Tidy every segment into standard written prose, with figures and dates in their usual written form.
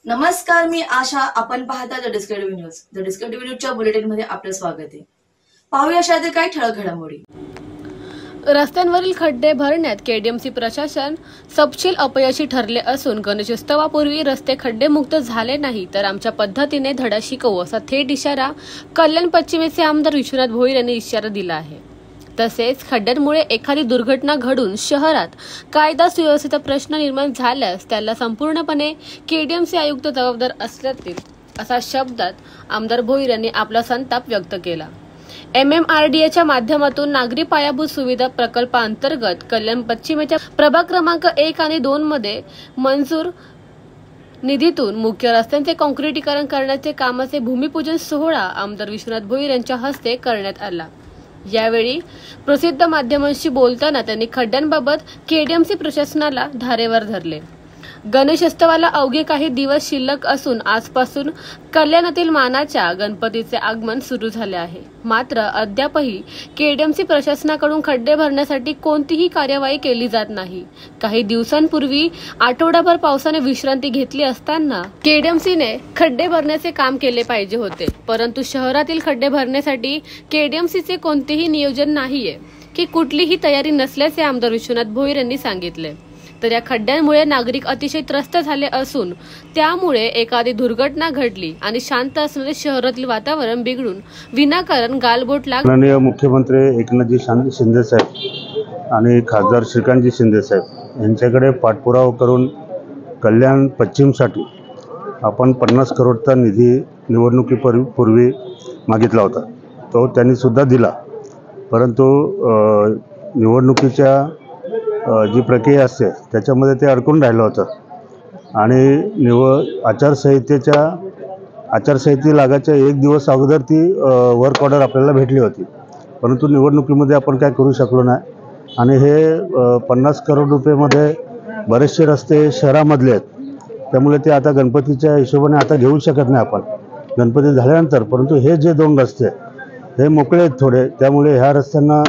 नमस्कार, मी आशा. आपण पाहता the discovery news. The discovery न्यूजच्या बुलेटिनमध्ये आपलं स्वागत आहे. पाहूया शाळेतील काही ठळक घडामोडी. रस्त्यांवरील खड्डे भरण्यात केडीएमसी प्रशासन सपशेल अपयशी ठरले असून गणेशोत्सवापूर्वी रस्ते खड्डेमुक्त झाले नाही तर आमच्या पद्धतीने धडा शिकवू असा थेट इशारा कल्याण पश्चिमेचे आमदार विश्वनाथ भोईर यांनी इशारा दिला आहे. तसेच खड्ड्यांमुळे एखादी दुर्घटना घडून शहरात कायदा सुव्यवस्थेचा प्रश्न निर्माण झाल्यास त्याला संपूर्णपणे केडीएमसी आयुक्त जबाबदार असतील असा शब्दात आमदार भोईर यांनी आपला संताप व्यक्त केला. MMRDAच्या माध्यमातून नागरी पायाभूत सुविधा प्रकल्पाअंतर्गत कल्याण पश्चिमेच्या प्रभाग क्रमांक 1 आणि 2 मध्ये मंजूर निधीतून मुख्य रस्त्यांचे काँक्रिटीकरण करण्याचे कामाचे भूमिपूजन सोहळा आमदार विश्वनाथ भोईर यांच्या हस्ते करण्यात आला. यावेळी प्रसिद्ध माध्यमांशी बोलताना त्यांनी खड्ड्यांबाबत केडीएमसी प्रशासनाला धारेवर धरले. गणेशोत्सवाला अवघे काही दिवस शिल्लक असून आजपासून कल्याणातील मानाच्या गणपतीचे आगमन सुरू झाले आहे. मात्र अद्यापही केडीएमसी प्रशासनाकडून खड्डे भरण्यासाठी कोणतीही कार्यवाही केली जात नाही. काही दिवसांपूर्वी आठवडाभर पावसाने विश्रांती घेतली असताना केडीएमसीने खड्डे भरण्याचे काम केले पाहिजे होते, परंतु शहरातील खड्डे भरण्यासाठी केडीएमसीचे कोणतेही नियोजन नाहीये की कुठलीही तयारी नसल्याचे आमदार विश्वनाथ भोईर यांनी सांगितले. तर या खड्ड्यांमुळे नागरिक अतिशय त्रस्त झाले असून त्यामुळे एखादी दुर्घटना घडली आणि शांत असणारे शहरातील वातावरण बिघडून विनाकारण गालबोट माननीय मुख्यमंत्री एकनाथजी शिंदे साहेब आणि खासदार श्रीकांतजी शिंदे साहेब यांच्याकडे पाठपुरावा करून कल्याण पश्चिमसाठी आपण 50 करोडचा निधी निवडणुकीपूर्वी मागितला होता. तो त्यांनी सुद्धा दिला, परंतु निवडणुकीच्या जी प्रक्रिया असते त्याच्यामध्ये ते अडकून राहिलं होतं आणि आचारसंहिते लागायच्या 1 दिवस अगोदर ती वर्क ऑर्डर आपल्याला भेटली होती, परंतु निवडणुकीमध्ये आपण काय करू शकलो नाही. आणि हे 50 करोड रुपयेमध्ये बरेचसे रस्ते शहरामधले आहेत, त्यामुळे ते आता गणपतीच्या हिशोबाने आता घेऊ शकत नाही आपण गणपती झाल्यानंतर. परंतु हे जे 2 रस्ते हे मोकळे आहेत थोडे, त्यामुळे ह्या रस्त्यांना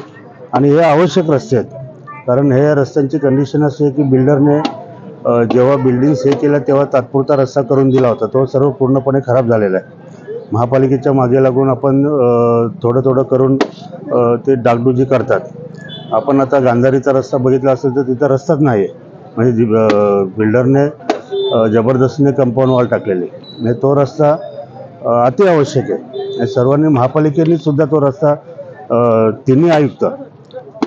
आणि हे आवश्यक रस्ते आहेत. कारण हे रस्त्यांची कंडिशन अशी आहे की बिल्डरने जेव्हा बिल्डिंग्स हे केलं तेव्हा तात्पुरता रस्ता करून दिला होता, तो सर्व पूर्णपणे खराब झालेला आहे. महापालिकेच्या मागे लागून आपण थोडं थोडं करून ते डागडुजी करतात. आपण आता गांधारीचा रस्ता बघितला असेल तर तिथं रस्ताच नाही आहे, म्हणजे बिल्डरने जबरदस्तीने कंपाऊंड वॉल टाकलेली, म्हणजे तो रस्ता अति आवश्यक आहे. सर्वांनी महापालिकेने सुद्धा तो रस्ता तिन्ही आयुक्त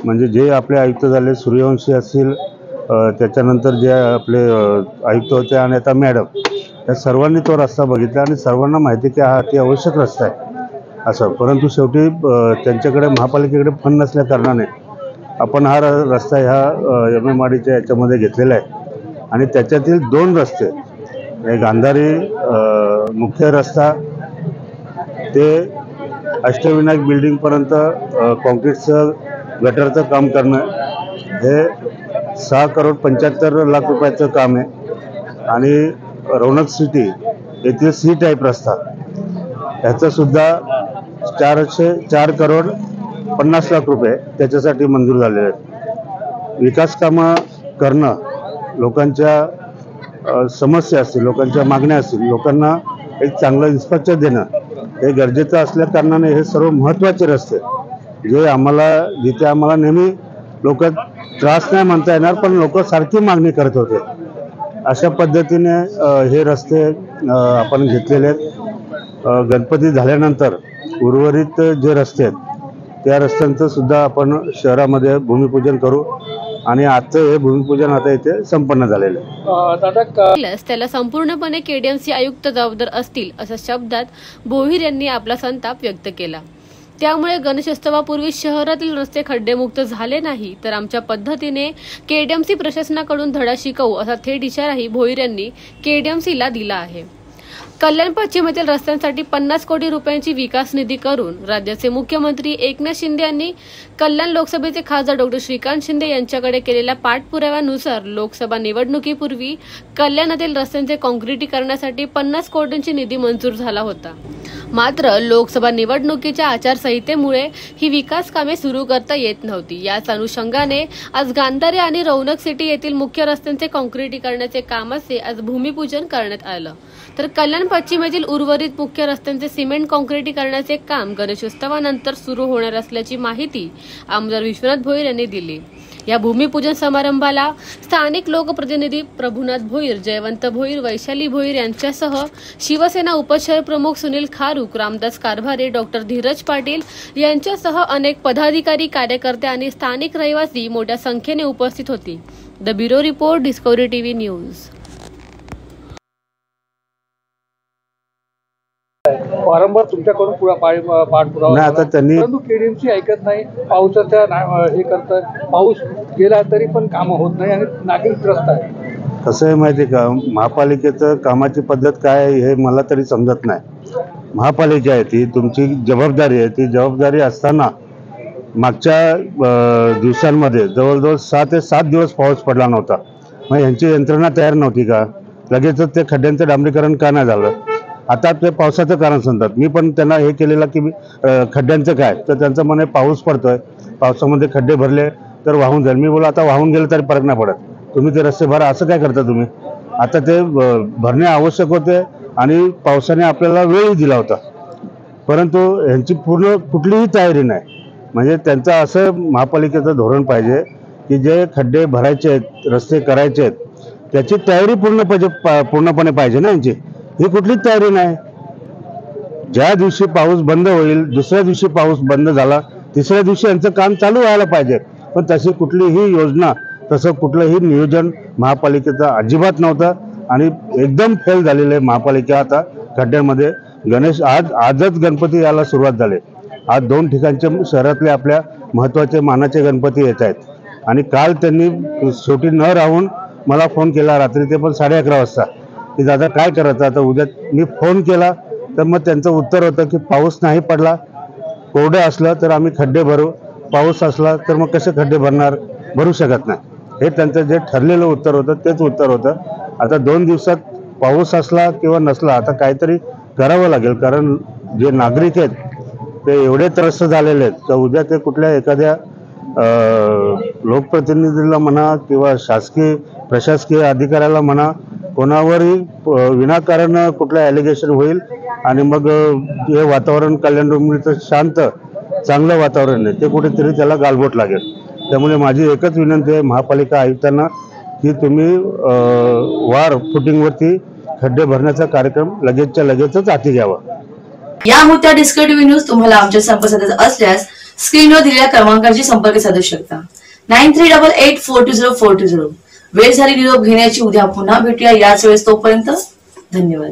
म्हणजे जे आपले आयुक्त झाले सूर्यवंशी असतील, त्याच्यानंतर जे आपले आयुक्त होते आणि आता मॅडम, या सर्वांनी तो रस्ता बघितला आणि सर्वांना माहिती की हा अति आवश्यक रस्ता आहे असं. परंतु शेवटी त्यांच्याकडे महापालिकेकडे फंड नसल्या कारणाने आपण हा रस्ता ह्या MMRDAच्या याच्यामध्ये घेतलेला आहे. आणि त्याच्यातील 2 रस्ते हे गांधारी मुख्य रस्ता ते अष्टविनायक बिल्डिंगपर्यंत कॉन्क्रीटचं गटरचं काम करणं हे 6 करोड 75 लाख रुपयाचं काम आहे. आणि रौनक सिटी येथील C टाईप रस्ता ह्याचंसुद्धा 4 करोड 50 लाख रुपये त्याच्यासाठी मंजूर झालेले आहेत. विकास कामं करणं, लोकांच्या समस्या असतील, लोकांच्या मागण्या असतील, लोकांना एक चांगलं इन्फ्रास्ट्रक्चर देणं हे गरजेचं असल्या कारणाने हे सर्व महत्त्वाचे रस्ते जे जिथे आम्हाला नेहमी लोक त्रास नाही म्हणता येणार, पण लोक सारखी मागणी करत होते, अशा पद्धतीने हे रस्ते आपण घेतलेले आहेत. गणपती झाल्यानंतर उर्वरित जे रस्ते आहेत त्या रस्त्यांचं सुद्धा आपण शहरामध्ये भूमिपूजन करू आणि आजचं हे भूमिपूजन आता इथे संपन्न झालेलं आहे. त्याला संपूर्णपणे केडीएमसी आयुक्त जबाबदार असतील अशा शब्दात भोईर यांनी आपला संताप व्यक्त केला. त्यामुळे गणेशोत्सवापूर्वी शहरातील रस्ते खड्डेमुक्त झाले नाही तर आमच्या पद्धतीने केडीएमसी प्रशासनाकडून धडा शिकवू असा थेट इशाराही भोईर यांनी केडीएमसीला दिला आहे. कल्याण पश्चिमेतील रस्त्यांसाठी 50 कोटी रुपयांची विकास निधी करून राज्याचे मुख्यमंत्री एकनाथ शिंदे यांनी कल्याण लोकसभेचे खासदार डॉ. श्रीकांत शिंदे यांच्याकडे केलेल्या पाठपुराव्यानुसार लोकसभा निवडणुकीपूर्वी कल्याणातील रस्त्यांचे काँक्रिटीकरणासाठी 50 कोटींची निधी मंजूर झाला होता. मात्र लोकसभा निवडणुकीच्या आचारसंहितेमुळे ही विकास कामे सुरू करता येत नव्हती। याच अनुषंगाने आज गांधारी आणि रौनक सिटी येथील मुख्य रस्त्यांचे काँक्रिटीकरणाचे कामाचे आज भूमिपूजन करण्यात आलं। तर कल्याण पश्चिम येथील उर्वरित मुख्य रस्त्यांचे सिमेंट काँक्रिटीकरणाचे काम गणेशोत्सवानंतर सुरू होणार असल्याची माहिती आमदार विश्वनाथ भोईर यांनी दिली। या भूमिपूजन समारंभाला स्थानिक लोकप्रतिनिधी प्रभुनाथ भोईर, जयवंत भोईर, वैशाली भोईर यांच्यासह शिवसेना उपशहर प्रमुख सुनील खारूक, रामदास कारभारे, डॉक्टर धीरज पाटील यांच्यासह अनेक पदाधिकारी, कार्यकर्ते आणि स्थानिक रहिवासी मोठ्या संख्येने उपस्थित होते। The bureau report, discovery TV news. वारंवार तुमच्याकडून पाठपुरावा नाही, आता त्यांनी परंतु केडीएमसी ऐकत नाही। पावसाच्या हे करतात, पाऊस गेला तरी पण कामं होत नाही आणि नागरिक त्रस्त आहे। कसं आहे माहिती का, महापालिकेचं कामाची पद्धत काय आहे हे मला तरी समजत नाही। महापालिका आहे ती तुमची जबाबदारी आहे, ती जबाबदारी असताना मागच्या दिवसांमध्ये जवळजवळ 6 ते 7 दिवस पाऊस पडला नव्हता। मग यांची यंत्रणा तयार नव्हती का? लगेचच ते खड्ड्यांचं डांबरीकरण का नाही झालं? आता ते पावसाचं कारण सांगतात। मी पण त्यांना हे केलेलं की खड्ड्यांचं काय, तर त्यांचं म्हणे पाऊस पडतोय, पावसामध्ये खड्डे भरले तर वाहून जाईल। मी बोला आता वाहून गेले तरी फरक नाही पडत, तुम्ही ते रस्ते भरा, असं काय करता तुम्ही? आता ते भरणे आवश्यक होते आणि पावसाने आपल्याला वेळही दिला होता, परंतु यांची पूर्ण कुठलीही तयारी नाही। म्हणजे त्यांचं असं महापालिकेचं धोरण पाहिजे की जे खड्डे भरायचे आहेत, रस्ते करायचे आहेत, त्याची तयारी पूर्णपणे पाहिजे ना यांची। ही कुठलीच तयारी नाही। ज्या दिवशी पाऊस बंद होईल, दुसऱ्या दिवशी पाऊस बंद झाला, तिसऱ्या दिवशी यांचं काम चालू व्हायला पाहिजे, पण तशी कुठलीही योजना, तसं कुठलंही नियोजन महापालिकेचं अजिबात नव्हतं आणि एकदम फेल झालेलं आहे महापालिका। आता खड्ड्यांमध्ये आजच गणपती यायला सुरुवात झाली। आज 2 ठिकाणचे शहरातले आपल्या महत्त्वाचे मानाचे गणपती येत आहेत आणि काल त्यांनी शेवटी न राहून मला फोन केला रात्री, ते पण 11:30 वाजता, की दादा काय करायचं आता उद्या। मी फोन केला तर मग त्यांचं उत्तर होतं की पाऊस नाही पडला, कोरडं असलं तर आम्ही खड्डे भरू, पाऊस असला तर मग कसे खड्डे भरू शकत नाही। हे त्यांचं जे ठरलेलं उत्तर होतं तेच उत्तर होतं। आता 2 दिवसात पाऊस असला किंवा नसला, आता काहीतरी करावं लागेल, कारण जे नागरिक आहेत ते एवढे त्रस्त झालेले आहेत तर उद्या ते कुठल्या एखाद्या लोकप्रतिनिधीला म्हणा किंवा प्रशासकीय अधिकाऱ्याला म्हणा, कोणावरही विनाकारण कुठलं ॲलिगेशन होईल आणि मग हे वातावरण कल्याण डोंबिवलीचं शांत चांगलं वातावरण आहे ते कुठेतरी त्याला गालबोट लागेल। त्यामुळे माझी एकच विनंती आहे महापालिका आयुक्तांना की तुम्ही वार फुटिंगवरती खड्डे भरण्याचा कार्यक्रम लगेचच्या लगेचच हाती घ्यावा। या होत्या डिस्कवरी टीव्ही न्यूज। तुम्हाला आमच्या संपर्क साधायचा असल्यास स्क्रीनवर दिलेल्या क्रमांकाशी संपर्क साधू शकता। 9388420420। वेळ झाली निरोप घेण्याची, उद्या पुन्हा भेटूया याच वेळेस, तोपर्यंत धन्यवाद।